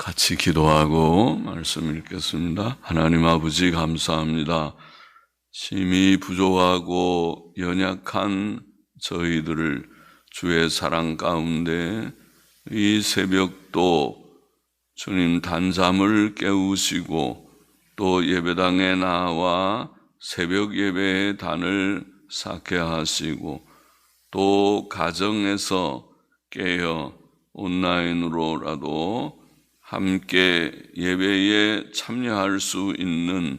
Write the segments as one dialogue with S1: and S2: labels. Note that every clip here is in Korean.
S1: 같이 기도하고 말씀 읽겠습니다. 하나님 아버지 감사합니다. 심히 부족하고 연약한 저희들을 주의 사랑 가운데 이 새벽도 주님 단잠을 깨우시고 또 예배당에 나와 새벽 예배의 단을 쌓게 하시고 또 가정에서 깨어 온라인으로라도 함께 예배에 참여할 수 있는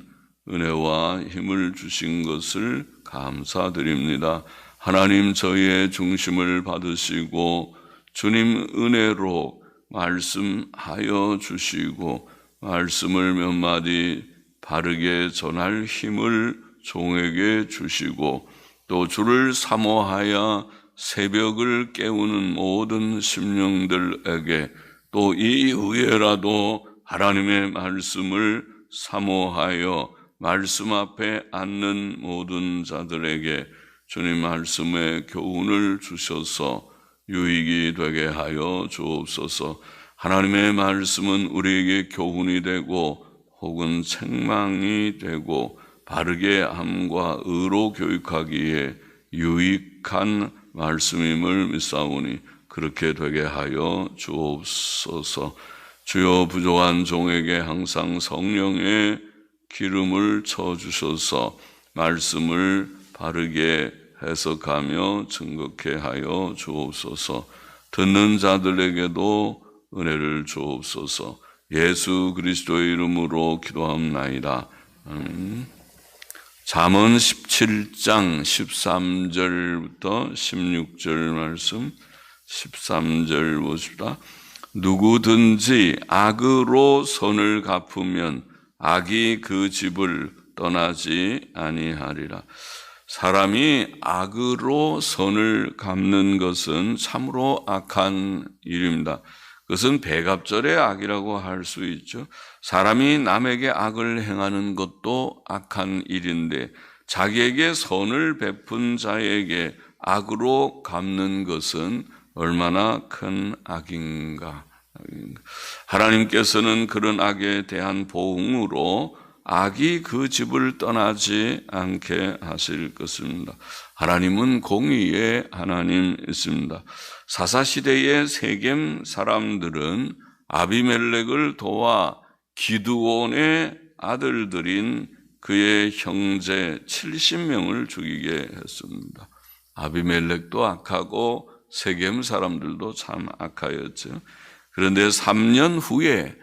S1: 은혜와 힘을 주신 것을 감사드립니다. 하나님 저희의 중심을 받으시고 주님 은혜로 말씀하여 주시고 말씀을 몇 마디 바르게 전할 힘을 종에게 주시고 또 주를 사모하여 새벽을 깨우는 모든 심령들에게 또 이후에라도 하나님의 말씀을 사모하여 말씀 앞에 앉는 모든 자들에게 주님 말씀의 교훈을 주셔서 유익이 되게 하여 주옵소서. 하나님의 말씀은 우리에게 교훈이 되고 혹은 책망이 되고 바르게 함과 의로 교육하기에 유익한 말씀임을 믿사오니 그렇게 되게 하여 주옵소서. 주여 부족한 종에게 항상 성령의 기름을 쳐주셔서 말씀을 바르게 해석하며 증거케 하여 주옵소서. 듣는 자들에게도 은혜를 주옵소서. 예수 그리스도의 이름으로 기도합나이다. 잠언 17장 13절부터 16절 말씀 13절 보십시다. 누구든지 악으로 선을 갚으면 악이 그 집을 떠나지 아니하리라. 사람이 악으로 선을 갚는 것은 참으로 악한 일입니다. 그것은 배갑절의 악이라고 할 수 있죠. 사람이 남에게 악을 행하는 것도 악한 일인데 자기에게 선을 베푼 자에게 악으로 갚는 것은 얼마나 큰 악인가. 하나님께서는 그런 악에 대한 보응으로 악이 그 집을 떠나지 않게 하실 것입니다. 하나님은 공의의 하나님이십니다. 사사시대의 세겜 사람들은 아비멜렉을 도와 기드온의 아들들인 그의 형제 70명을 죽이게 했습니다. 아비멜렉도 악하고 세겜 사람들도 참 악하였죠. 그런데 3년 후에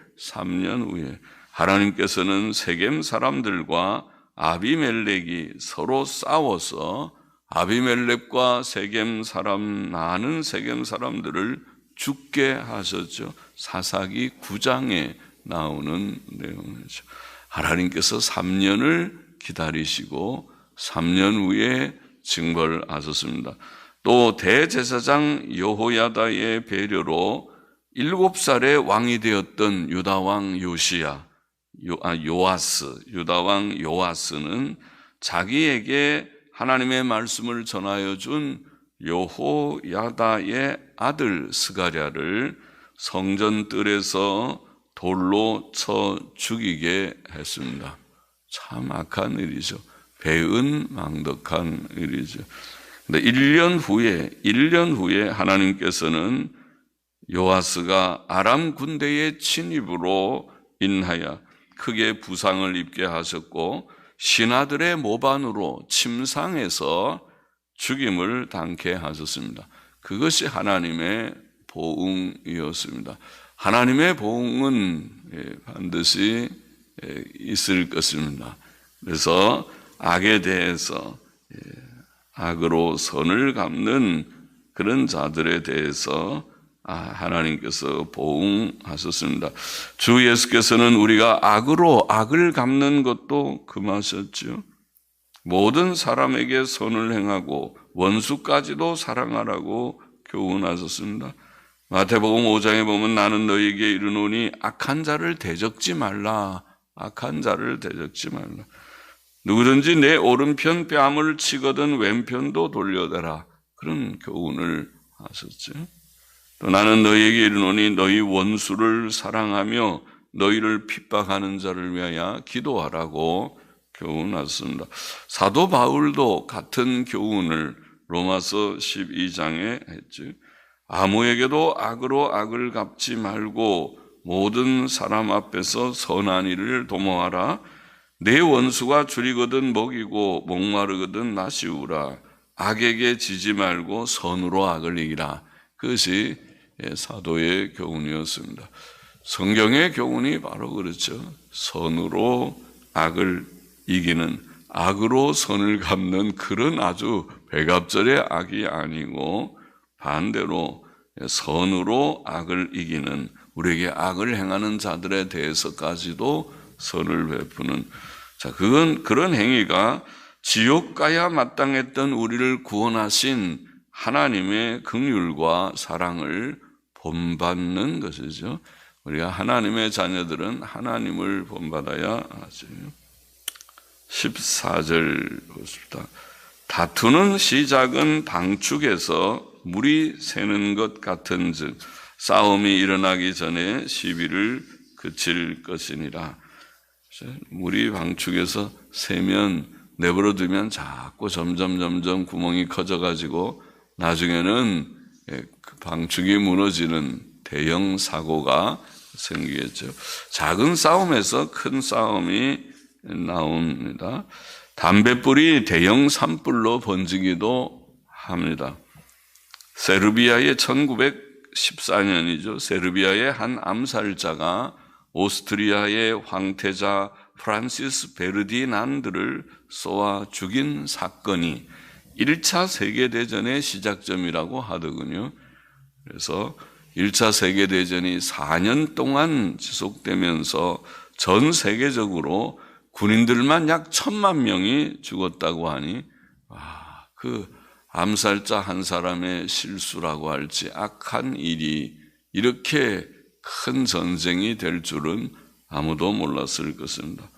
S1: 하나님께서는 세겜 사람들과 아비멜렉이 서로 싸워서 아비멜렉과 많은 세겜 사람들을 죽게 하셨죠. 사사기 9장에 나오는 내용이죠. 하나님께서 3년을 기다리시고 3년 후에 징벌하셨습니다. 또 대제사장 여호야다의 배려로 7살에 왕이 되었던 유다왕 요아스는 자기에게 하나님의 말씀을 전하여 준 여호야다의 아들 스가랴를 성전 뜰에서 돌로 쳐 죽이게 했습니다. 참 악한 일이죠. 배은망덕한 일이죠. 근데 1년 후에 하나님께서는 요아스가 아람 군대의 침입으로 인하여 크게 부상을 입게 하셨고 신하들의 모반으로 침상에서 죽임을 당케 하셨습니다. 그것이 하나님의 보응이었습니다. 하나님의 보응은 반드시 있을 것입니다. 그래서 악에 대해서 악으로 선을 갚는 그런 자들에 대해서 하나님께서 보응하셨습니다. 주 예수께서는 우리가 악으로 악을 갚는 것도 금하셨죠. 모든 사람에게 선을 행하고 원수까지도 사랑하라고 교훈하셨습니다. 마태복음 5장에 보면 나는 너희에게 이르노니 악한 자를 대적지 말라. 누구든지 내 오른편 뺨을 치거든 왼편도 돌려대라. 그런 교훈을 하셨죠. 또 나는 너희에게 이르노니 너희 원수를 사랑하며 너희를 핍박하는 자를 위하여 기도하라고 교훈하셨습니다. 사도 바울도 같은 교훈을 로마서 12장에 했죠. 아무에게도 악으로 악을 갚지 말고 모든 사람 앞에서 선한 일을 도모하라. 내 원수가 줄이거든 먹이고 목마르거든 마시우라. 악에게 지지 말고 선으로 악을 이기라. 그것이 사도의 교훈이었습니다. 성경의 교훈이 바로 그렇죠. 선으로 악을 이기는, 악으로 선을 갚는 그런 아주 배갑절의 악이 아니고 반대로 선으로 악을 이기는, 우리에게 악을 행하는 자들에 대해서까지도 선을 베푸는, 자, 그런 행위가 지옥 가야 마땅했던 우리를 구원하신 하나님의 긍휼과 사랑을 본받는 것이죠. 우리가 하나님의 자녀들은 하나님을 본받아야 하죠. 14절 보십시다. 다투는 시작은 방축에서 물이 새는 것 같은즉 싸움이 일어나기 전에 시비를 그칠 것이니라. 물이 방축에서 새면 내버려 두면 자꾸 점점 구멍이 커져가지고 나중에는 그 방축이 무너지는 대형 사고가 생기겠죠. 작은 싸움에서 큰 싸움이 나옵니다. 담뱃불이 대형 산불로 번지기도 합니다. 세르비아의 1914년이죠. 세르비아의 한 암살자가 오스트리아의 황태자 프란시스 베르디난드를 쏘아 죽인 사건이 1차 세계대전의 시작점이라고 하더군요. 그래서 1차 세계대전이 4년 동안 지속되면서 전 세계적으로 군인들만 약 1,000만 명이 죽었다고 하니, 그 암살자 한 사람의 실수라고 할지 악한 일이 이렇게 큰 전쟁이 될 줄은 아무도 몰랐을 것입니다.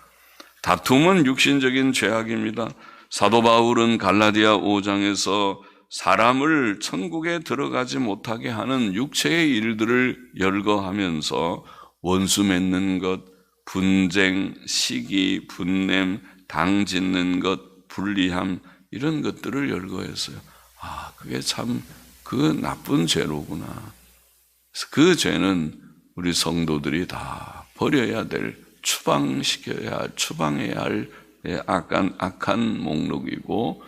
S1: 다툼은 육신적인 죄악입니다. 사도 바울은 갈라디아 5장에서 사람을 천국에 들어가지 못하게 하는 육체의 일들을 열거하면서 원수 맺는 것, 분쟁, 시기, 분냄, 당 짓는 것, 불리함, 이런 것들을 열거했어요. 그게 참 그 나쁜 죄로구나. 그 죄는 우리 성도들이 다 버려야 될, 추방해야 할 악한 목록이고,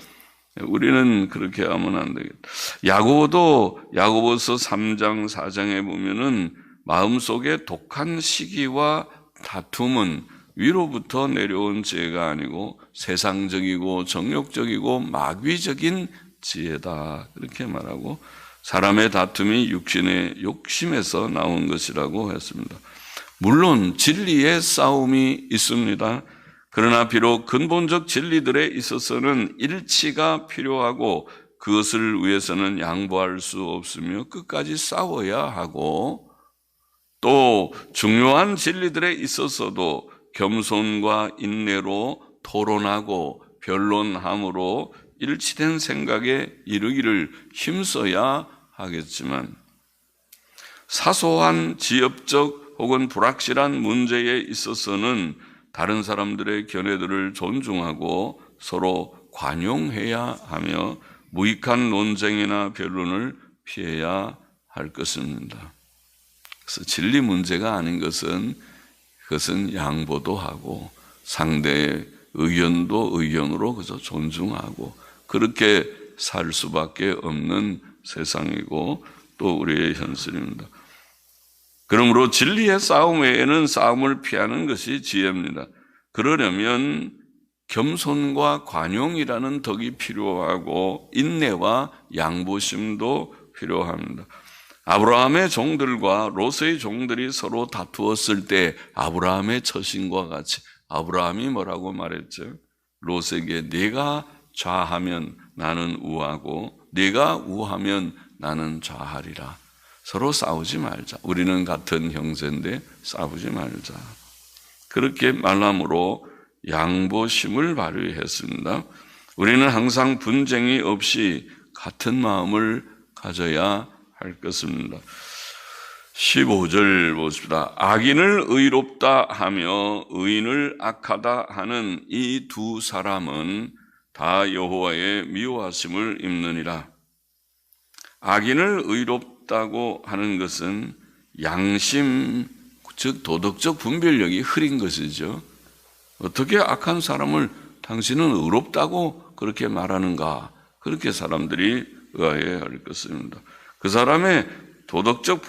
S1: 우리는 그렇게 하면 안 되겠다. 야고보서 3장 4장에 보면은 마음속에 독한 시기와 다툼은 위로부터 내려온 지혜가 아니고 세상적이고 정욕적이고 마귀적인 지혜다, 그렇게 말하고, 사람의 다툼이 육신의 욕심에서 나온 것이라고 했습니다. 물론 진리의 싸움이 있습니다. 그러나 비록 근본적 진리들에 있어서는 일치가 필요하고 그것을 위해서는 양보할 수 없으며 끝까지 싸워야 하고, 또 중요한 진리들에 있어서도 겸손과 인내로 토론하고 변론함으로 일치된 생각에 이르기를 힘써야 하겠지만, 사소한 지엽적 혹은 불확실한 문제에 있어서는 다른 사람들의 견해들을 존중하고 서로 관용해야 하며 무익한 논쟁이나 변론을 피해야 할 것입니다. 그래서 진리 문제가 아닌 것은, 그것은 양보도 하고 상대의 의견도 의견으로 그저 존중하고 그렇게 살 수밖에 없는 세상이고 또 우리의 현실입니다. 그러므로 진리의 싸움 외에는 싸움을 피하는 것이 지혜입니다. 그러려면 겸손과 관용이라는 덕이 필요하고 인내와 양보심도 필요합니다. 아브라함의 종들과 롯의 종들이 서로 다투었을 때 아브라함의 처신과 같이, 아브라함이 뭐라고 말했죠? 롯에게 네가 좌하면 나는 우하고 네가 우하면 나는 좌하리라. 서로 싸우지 말자. 우리는 같은 형제인데 싸우지 말자. 그렇게 말함으로 양보심을 발휘했습니다. 우리는 항상 분쟁이 없이 같은 마음을 가져야 할 것입니다. 15절 보십시다. 악인을 의롭다 하며 의인을 악하다 하는 이 두 사람은 다 여호와의 미워하심을 입느니라. 악인을 의롭다고 하는 것은 양심, 즉 도덕적 분별력이 흐린 것이죠. 어떻게 악한 사람을 당신은 의롭다고 그렇게 말하는가? 그렇게 사람들이 의아해할 것입니다. 그 사람의 도덕적